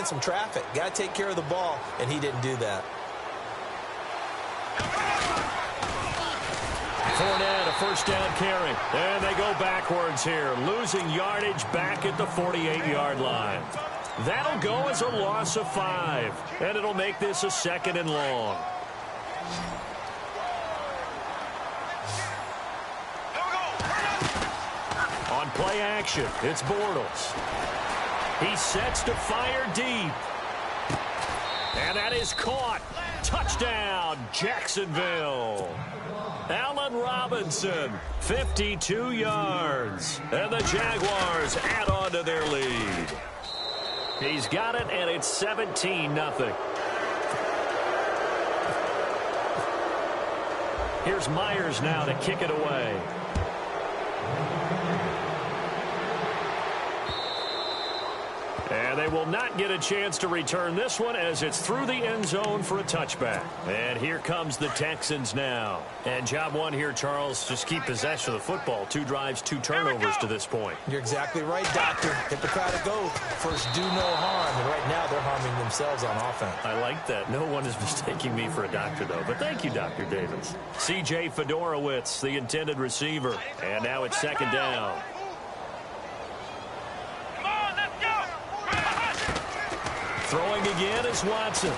making some traffic. Got to take care of the ball, and he didn't do that. Fournette, a first down carry. And they go backwards here, losing yardage back at the 48-yard line. That'll go as a loss of 5, and it'll make this a 2nd and long. On play action, it's Bortles. He sets to fire deep. And that is caught. Touchdown, Jacksonville. Allen Robinson, 52 yards. And the Jaguars add on to their lead. He's got it, and it's 17-0. Here's Myers now to kick it away. And they will not get a chance to return this one as it's through the end zone for a touchback. And here comes the Texans now. And job one here, Charles, just keep possession of the football. 2 drives, 2 turnovers to this point. You're exactly right, Doctor. Hippocratic oath. First, do no harm. And right now, they're harming themselves on offense. I like that. No one is mistaking me for a doctor, though. But thank you, Dr. Davis. C.J. Fedorowicz, the intended receiver. And now it's 2nd down. Throwing again is Watson.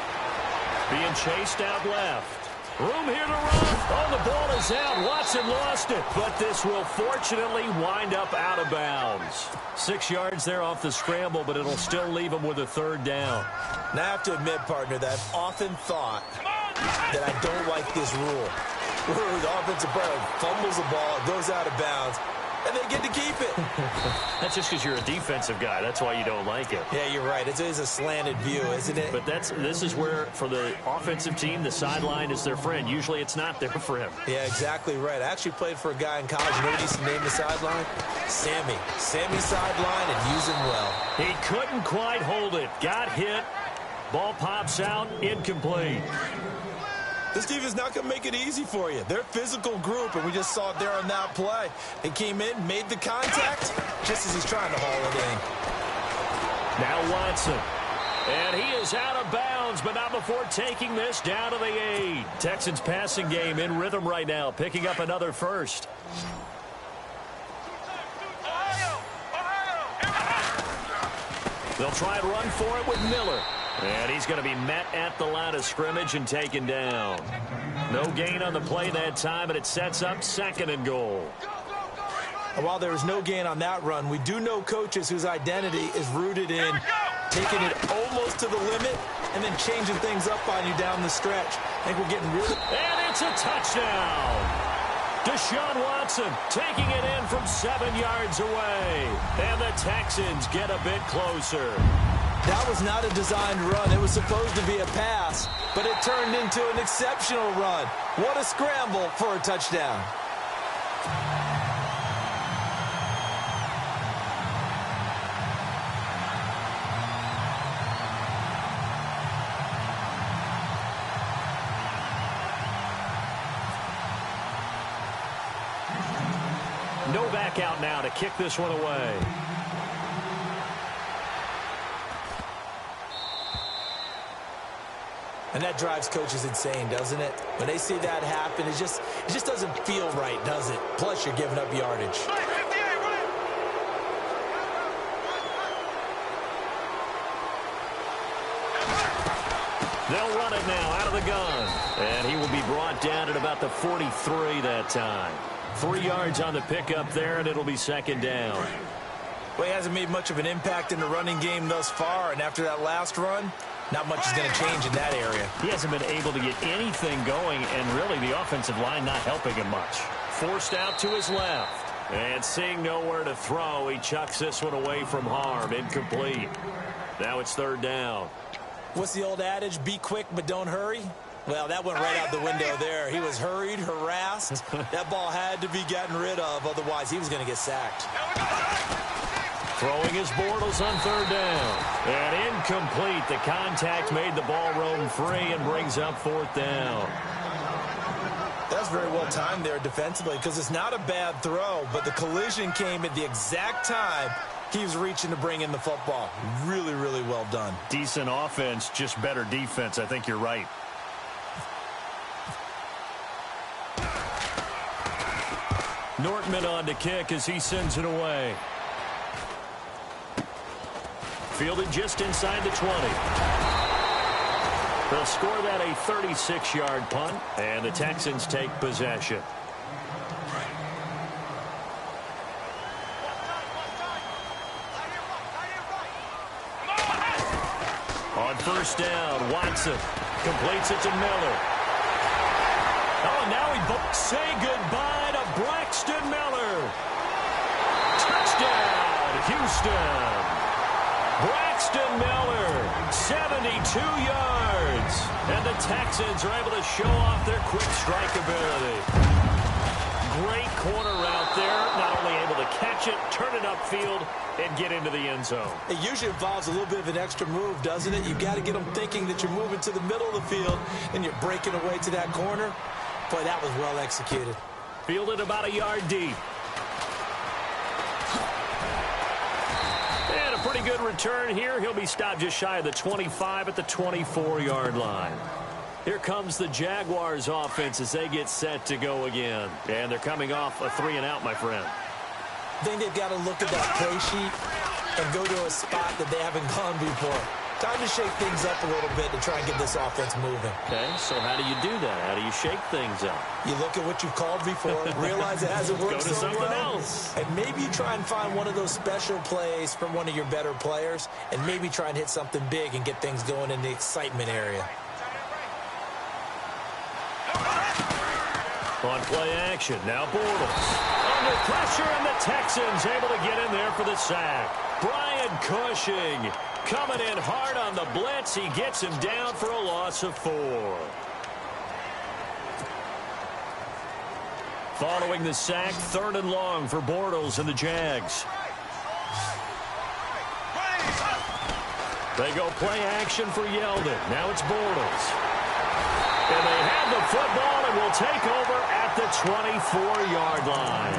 Being chased out left. Room here to run. Oh, the ball is out. Watson lost it. But this will fortunately wind up out of bounds. 6 yards there off the scramble, but it'll still leave him with a 3rd down. Now, I have to admit, partner, that I've often thought that I don't like this rule. Where the offensive player fumbles the ball, it goes out of bounds, and they get to keep it. That's just because you're a defensive guy. That's why you don't like it. Yeah, you're right. It is a slanted view, isn't it? But this is where, for the offensive team, the sideline is their friend. Usually it's not there for him. Yeah, exactly right. I actually played for a guy in college. You know what he used to name the sideline? Sammy. Sammy sideline, and use him well. He couldn't quite hold it. Got hit. Ball pops out. Incomplete. This team is not going to make it easy for you. They're a physical group, and we just saw it there on that play. He came in, made the contact, just as he's trying to haul it in. Now Watson. And he is out of bounds, but not before taking this down to the 8. Texans passing game in rhythm right now, picking up another first. They'll try and run for it with Miller. And he's going to be met at the line of scrimmage and taken down. No gain on the play that time, and it sets up 2nd and goal. And while there was no gain on that run, we do know coaches whose identity is rooted in taking it almost to the limit and then changing things up on you down the stretch. I think we're getting really... And it's a touchdown. Deshaun Watson taking it in from 7 yards away. And the Texans get a bit closer. That was not a designed run. It was supposed to be a pass, but it turned into an exceptional run. What a scramble for a touchdown. No back out now to kick this one away. And that drives coaches insane, doesn't it? When they see that happen, it just doesn't feel right, does it? Plus, you're giving up yardage. They'll run it now out of the gun. And he will be brought down at about the 43 that time. 3 yards on the pickup there, and it'll be 2nd down. Well, he hasn't made much of an impact in the running game thus far, and after that last run, not much is going to change in that area. He hasn't been able to get anything going, and really the offensive line not helping him much. Forced out to his left. And seeing nowhere to throw, he chucks this one away from harm. Incomplete. Now it's 3rd down. What's the old adage? Be quick, but don't hurry? Well, that went right out the window there. He was hurried, harassed. That ball had to be gotten rid of, otherwise he was going to get sacked. Throwing his Bortles on 3rd down. And incomplete. The contact made the ball roam free and brings up 4th down. That's very well timed there defensively because it's not a bad throw, but the collision came at the exact time He was reaching to bring in the football. Really, really well done. Decent offense, just better defense. I think you're right. Nortman on to kick as he sends it away. Fielded just inside the 20. They'll score that a 36-yard punt, and the Texans take possession. On first down, Watson completes it to Miller. Oh, and now we say goodbye to Braxton Miller. Touchdown, Houston. Braxton Miller, 72 yards. And the Texans are able to show off their quick strike ability. Great corner route there. Not only able to catch it, turn it upfield, and get into the end zone. It usually involves a little bit of an extra move, doesn't it? You've got to get them thinking that you're moving to the middle of the field and you're breaking away to that corner. Boy, that was well executed. Fielded about a yard deep. And a pretty good return here. He'll be stopped just shy of the 25 at the 24-yard line. Here comes the Jaguars offense as they get set to go again. And they're coming off a 3-and-out, my friend. I think they've got to look at that play sheet and go to a spot that they haven't gone before. Time to shake things up a little bit to try and get this offense moving. Okay, so how do you do that? How do you shake things up? You look at what you've called before, realize it hasn't worked go to so something well, else. and maybe you try and find one of those special plays from one of your better players, and maybe try and hit something big and get things going in the excitement area. On play action, now Bortles. Under pressure, and the Texans able to get in there for the sack. Brian Cushing coming in hard on the blitz. He gets him down for a loss of 4. Following the sack, 3rd and long for Bortles and the Jags. They go play action for Yeldon. Now it's Bortles. And they have the football and will take over at the 24-yard line.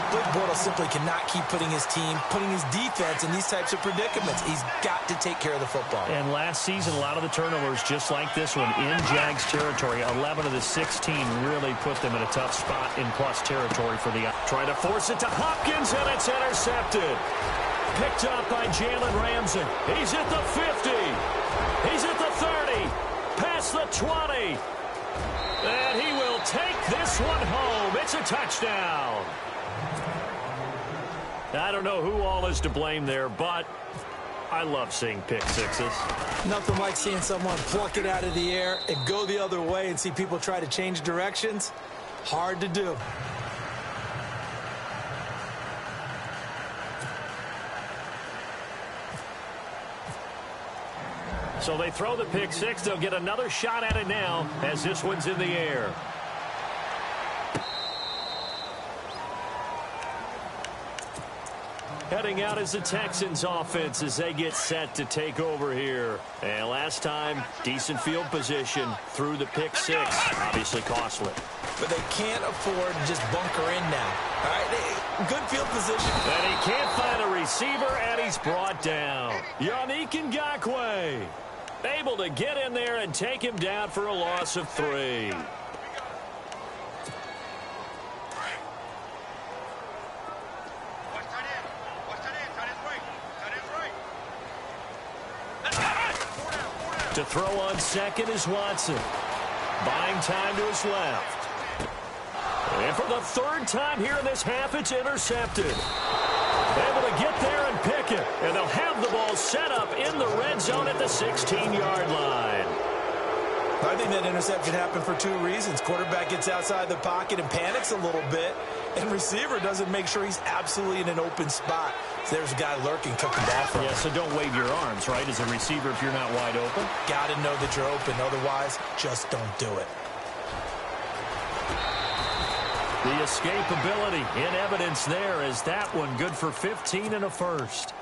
Blake Bortles simply cannot keep putting his defense in these types of predicaments. He's got to take care of the football. And last season, a lot of the turnovers, just like this one, in Jags territory. 11 of the 16 really put them in a tough spot in plus territory for the... Trying to force it to Hopkins, and it's intercepted. Picked up by Jalen Ramsey. He's at the 50. He's at the 30. Past the 20. And he will take this one home. It's a touchdown. I don't know who all is to blame there, but I love seeing pick sixes. Nothing like seeing someone pluck it out of the air and go the other way and see people try to change directions. Hard to do. So they throw the pick six. They'll get another shot at it now as this one's in the air. Heading out is the Texans offense as they get set to take over here. And last time, decent field position through the pick six. Obviously costly. But they can't afford to just bunker in now. All right, good field position. And he can't find a receiver, and he's brought down. Yannick Ngakoue able to get in there and take him down for a loss of 3. To throw on second is Watson. Buying time to his left. And for the 3rd time here in this half, it's intercepted. Able to get there and pick it. And they'll have the ball set up in the red zone at the 16-yard line. I think that interception happened for 2 reasons. Quarterback gets outside the pocket and panics a little bit. And receiver doesn't make sure he's absolutely in an open spot. So there's a guy lurking, took the ball from him. Yeah, so don't wave your arms, right, as a receiver if you're not wide open. Got to know that you're open. Otherwise, just don't do it. The escapability in evidence there as that one good for 15 and a first.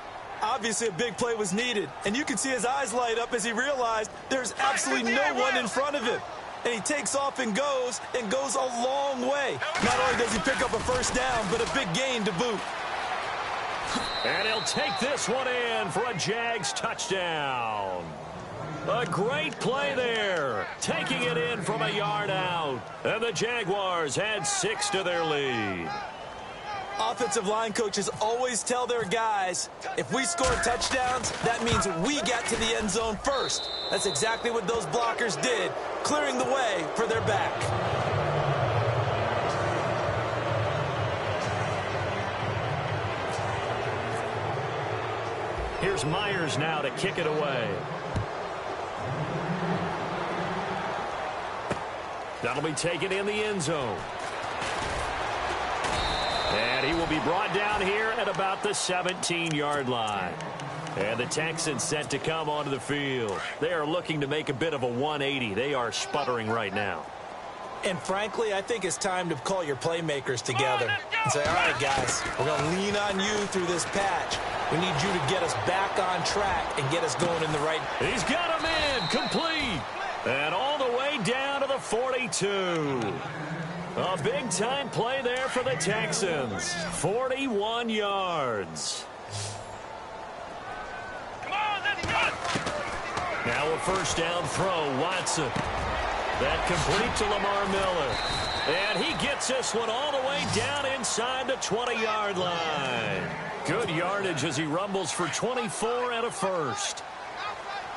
Obviously, a big play was needed. And you can see his eyes light up as he realized there's absolutely no one in front of him. And he takes off and goes a long way. Not only does he pick up a first down, but a big gain to boot. And he'll take this one in for a Jags touchdown. A great play there, taking it in from a yard out. And the Jaguars add 6 to their lead. Offensive line coaches always tell their guys, if we score touchdowns, that means we get to the end zone first. That's exactly what those blockers did, clearing the way for their back. Here's Myers now to kick it away. That'll be taken in the end zone. And he will be brought down here at about the 17-yard line. And the Texans set to come onto the field. They are looking to make a bit of a 180. They are sputtering right now. And frankly, I think it's time to call your playmakers together and say, all right, guys, we're going to lean on you through this patch. We need you to get us back on track and get us going in the right. He's got him in, complete. And all the way down to the 42. A big-time play there for the Texans. 41 yards. Now a first down throw, Watson. That complete to Lamar Miller. And he gets this one all the way down inside the 20-yard line. Good yardage as he rumbles for 24 and a first.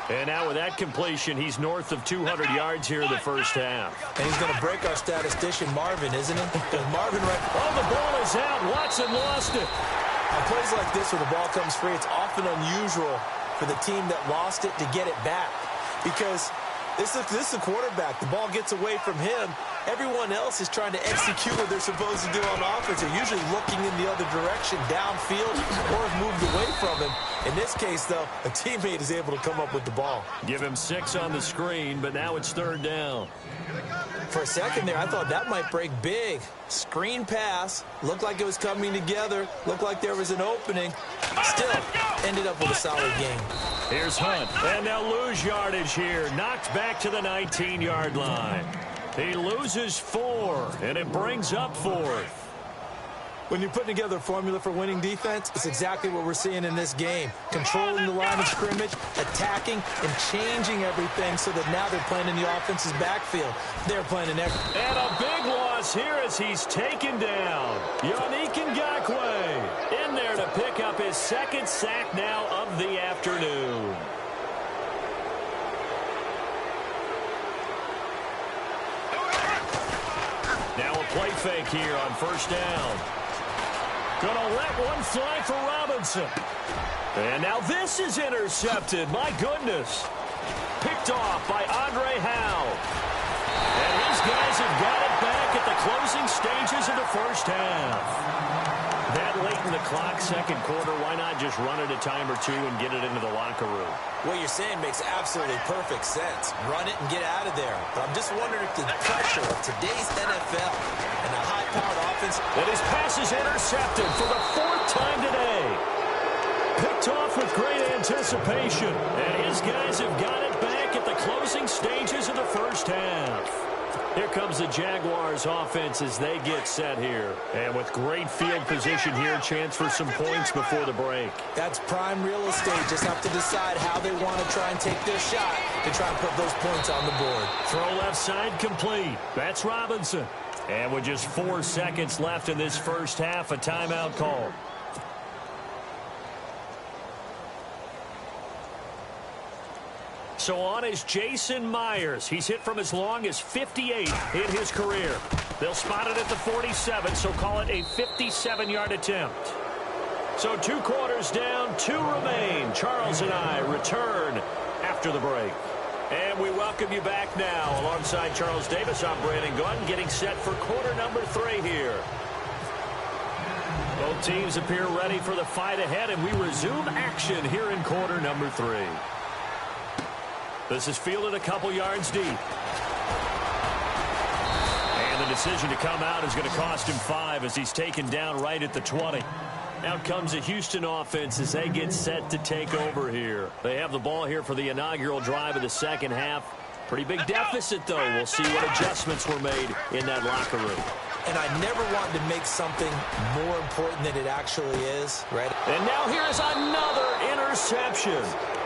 And now with that completion, he's north of 200 yards here in the first half. And he's going to break our statistician, Marvin, isn't he? Because Marvin Oh, the ball is out. Watson lost it. On plays like this where the ball comes free, it's often unusual for the team that lost it to get it back. Because this is the quarterback. The ball gets away from him. Everyone else is trying to execute what they're supposed to do on offense. They're usually looking in the other direction, downfield, or have moved away from him. In this case, though, a teammate is able to come up with the ball. Give him 6 on the screen, but now it's third down. For a second there, I thought that might break big. Screen pass. Looked like it was coming together. Looked like there was an opening. Still, ended up with a solid game. Here's Hunt. And they'll lose yardage here. Knocked back to the 19-yard line. He loses 4, and it brings up 4th. When you're putting together a formula for winning defense, it's exactly what we're seeing in this game. Controlling the line of scrimmage, attacking, and changing everything so that now they're playing in the offense's backfield. They're playing in every... And a big loss here as he's taken down. Yannick Ngakoue in there to pick up his second sack now of the afternoon. Now a play fake here on first down. Gonna let one fly for Robinson. And now this is intercepted. My goodness. Picked off by Andre Howe. And his guys have got it back at the closing stages of the first half. That late in the clock, second quarter, why not just run it a time or two and get it into the locker room? What you're saying makes absolutely perfect sense. Run it and get out of there. But I'm just wondering if the pressure of today's NFL and a high-powered offense... And his pass is intercepted for the 4th time today. Picked off with great anticipation. And his guys have got it back at the closing stages of the first half. Here comes the Jaguars offense as they get set here. And with great field position here, chance for some points before the break. That's prime real estate. Just have to decide how they want to try and take their shot to try and put those points on the board. Throw left side complete. That's Robinson. And with just 4 seconds left in this first half, a timeout call. So on is Jason Myers. He's hit from as long as 58 in his career. They'll spot it at the 47, so call it a 57-yard attempt. So 2 quarters down, 2 remain. Charles and I return after the break. And we welcome you back now. Alongside Charles Davis, I'm Brandon Gunn, getting set for quarter number 3 here. Both teams appear ready for the fight ahead, and we resume action here in quarter number 3. This is fielded a couple yards deep. And the decision to come out is going to cost him 5 as he's taken down right at the 20. Out comes the Houston offense as they get set to take over here. They have the ball here for the inaugural drive of the second half. Pretty big deficit, though. We'll see what adjustments were made in that locker room. and I never want to make something more important than it actually is, right? And now here's another interception.